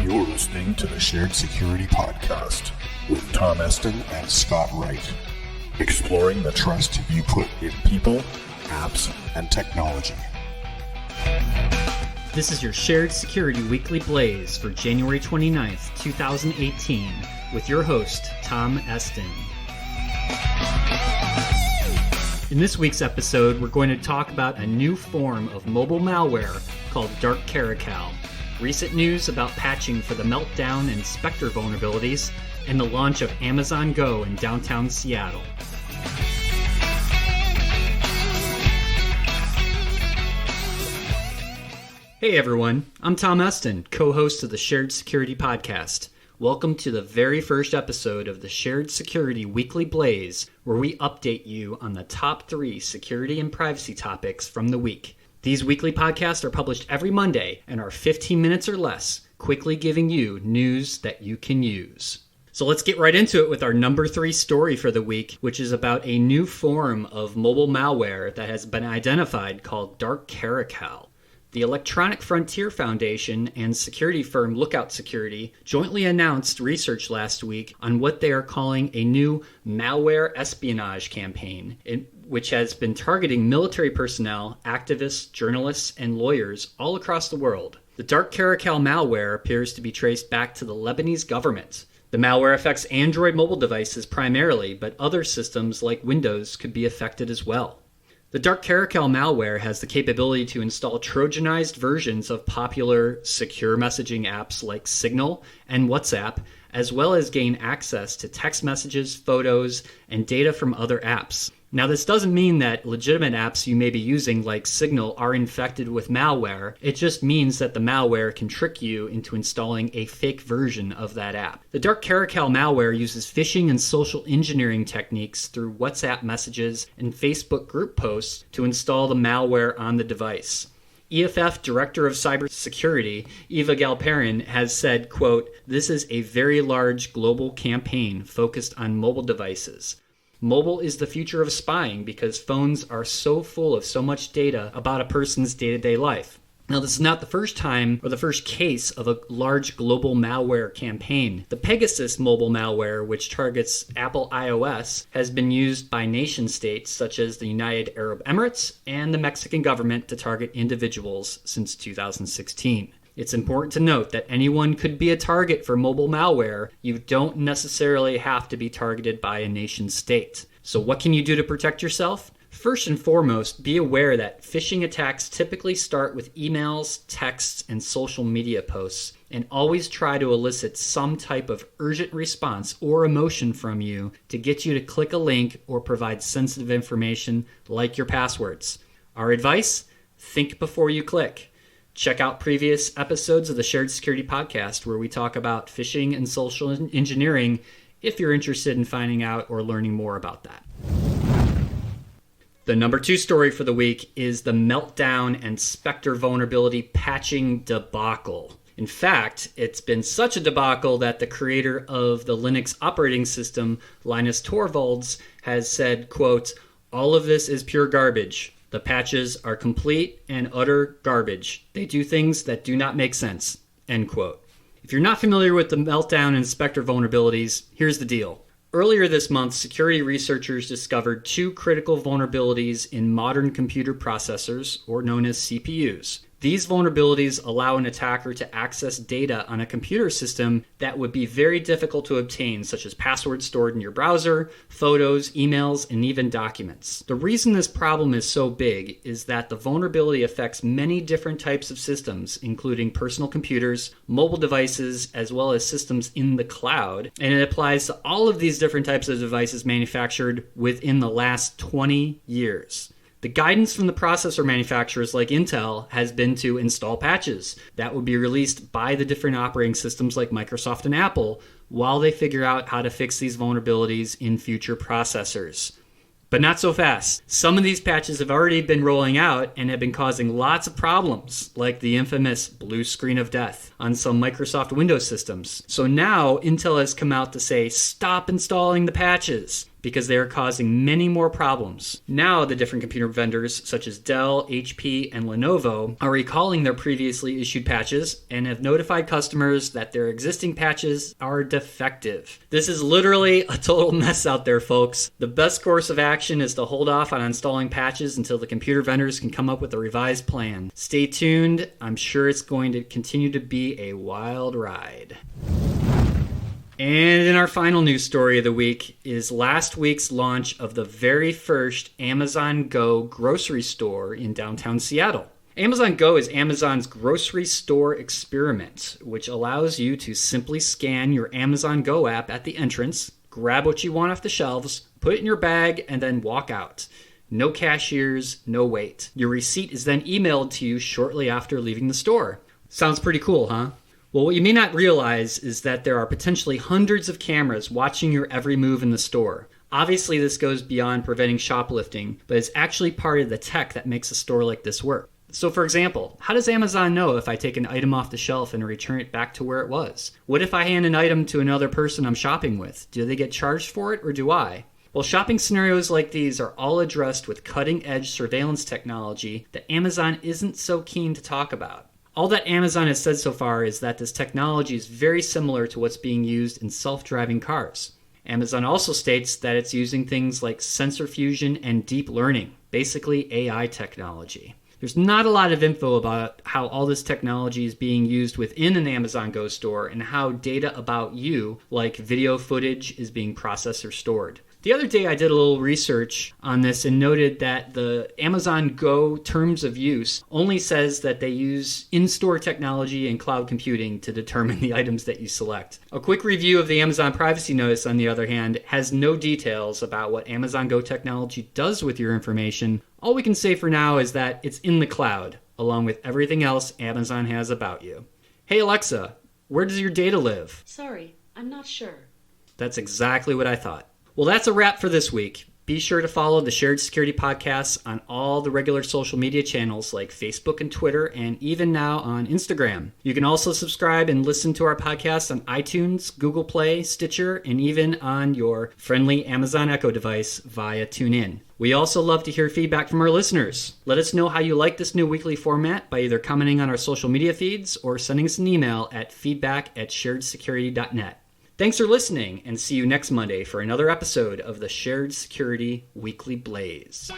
You're listening to the Shared Security Podcast with Tom Eston and Scott Wright, exploring the trust you put in people, apps, and technology. This is your Shared Security Weekly Blaze for January 29th, 2018, with your host, Tom Eston. In this week's episode, we're going to talk about a new form of mobile malware called Dark Caracal, recent news about patching for the Meltdown and Spectre vulnerabilities, and the launch of Amazon Go in downtown Seattle. Hey everyone, I'm Tom Eston, co-host of the Shared Security Podcast. Welcome to the very first episode of the Shared Security Weekly Blaze, where we update you on the top 3 security and privacy topics from the week. These weekly podcasts are published every Monday and are 15 minutes or less, quickly giving you news that you can use. So let's get right into it with our number 3 story for the week, which is about a new form of mobile malware that has been identified called Dark Caracal. The Electronic Frontier Foundation and security firm Lookout Security jointly announced research last week on what they are calling a new malware espionage campaign, which has been targeting military personnel, activists, journalists, and lawyers all across the world. The Dark Caracal malware appears to be traced back to the Lebanese government. The malware affects Android mobile devices primarily, but other systems like Windows could be affected as well. The Dark Caracal malware has the capability to install Trojanized versions of popular secure messaging apps like Signal and WhatsApp, as well as gain access to text messages, photos, and data from other apps. Now, this doesn't mean that legitimate apps you may be using like Signal are infected with malware. It just means that the malware can trick you into installing a fake version of that app. The Dark Caracal malware uses phishing and social engineering techniques through WhatsApp messages and Facebook group posts to install the malware on the device. EFF Director of Cybersecurity, Eva Galperin, has said, quote, "This is a very large global campaign focused on mobile devices. Mobile is the future of spying because phones are so full of so much data about a person's day-to-day life." Now, this is not the first time or the first case of a large global malware campaign. The Pegasus mobile malware, which targets Apple iOS, has been used by nation-states such as the United Arab Emirates and the Mexican government to target individuals since 2016. It's important to note that anyone could be a target for mobile malware. You don't necessarily have to be targeted by a nation state. So what can you do to protect yourself? First and foremost, be aware that phishing attacks typically start with emails, texts, and social media posts, and always try to elicit some type of urgent response or emotion from you to get you to click a link or provide sensitive information like your passwords. Our advice? Think before you click. Check out previous episodes of the Shared Security Podcast where we talk about phishing and social engineering if you're interested in finding out or learning more about that. The number 2 story for the week is the Meltdown and Spectre vulnerability patching debacle. In fact, it's been such a debacle that the creator of the Linux operating system, Linus Torvalds, has said, quote, "All of this is pure garbage. The patches are complete and utter garbage. They do things that do not make sense." End quote. If you're not familiar with the Meltdown and Spectre vulnerabilities, here's the deal. Earlier this month, security researchers discovered 2 critical vulnerabilities in modern computer processors, or known as CPUs. These vulnerabilities allow an attacker to access data on a computer system that would be very difficult to obtain, such as passwords stored in your browser, photos, emails, and even documents. The reason this problem is so big is that the vulnerability affects many different types of systems, including personal computers, mobile devices, as well as systems in the cloud, and it applies to all of these different types of devices manufactured within the last 20 years. The guidance from the processor manufacturers like Intel has been to install patches that would be released by the different operating systems like Microsoft and Apple while they figure out how to fix these vulnerabilities in future processors. But not so fast. Some of these patches have already been rolling out and have been causing lots of problems, like the infamous blue screen of death on some Microsoft Windows systems. So now Intel has come out to say, stop installing the patches, because they are causing many more problems. Now, the different computer vendors such as Dell, HP, and Lenovo are recalling their previously issued patches and have notified customers that their existing patches are defective. This is literally a total mess out there, folks. The best course of action is to hold off on installing patches until the computer vendors can come up with a revised plan. Stay tuned. I'm sure it's going to continue to be a wild ride. And in our final news story of the week is last week's launch of the very first Amazon Go grocery store in downtown Seattle. Amazon Go is Amazon's grocery store experiment, which allows you to simply scan your Amazon Go app at the entrance, grab what you want off the shelves, put it in your bag, and then walk out. No cashiers, no wait. Your receipt is then emailed to you shortly after leaving the store. Sounds pretty cool, huh? Well, what you may not realize is that there are potentially hundreds of cameras watching your every move in the store. Obviously, this goes beyond preventing shoplifting, but it's actually part of the tech that makes a store like this work. So, for example, how does Amazon know if I take an item off the shelf and return it back to where it was? What if I hand an item to another person I'm shopping with? Do they get charged for it, or do I? Well, shopping scenarios like these are all addressed with cutting-edge surveillance technology that Amazon isn't so keen to talk about. All that Amazon has said so far is that this technology is very similar to what's being used in self-driving cars. Amazon also states that it's using things like sensor fusion and deep learning, basically AI technology. There's not a lot of info about how all this technology is being used within an Amazon Go store and how data about you, like video footage, is being processed or stored. The other day I did a little research on this and noted that the Amazon Go terms of use only says that they use in-store technology and cloud computing to determine the items that you select. A quick review of the Amazon privacy notice, on the other hand, has no details about what Amazon Go technology does with your information. All we can say for now is that it's in the cloud, along with everything else Amazon has about you. Hey Alexa, where does your data live? Sorry, I'm not sure. That's exactly what I thought. Well, that's a wrap for this week. Be sure to follow the Shared Security Podcasts on all the regular social media channels like Facebook and Twitter, and even now on Instagram. You can also subscribe and listen to our podcast on iTunes, Google Play, Stitcher, and even on your friendly Amazon Echo device via TuneIn. We also love to hear feedback from our listeners. Let us know how you like this new weekly format by either commenting on our social media feeds or sending us an email at feedback@sharedsecurity.net. Thanks for listening, and see you next Monday for another episode of the Shared Security Weekly Blaze.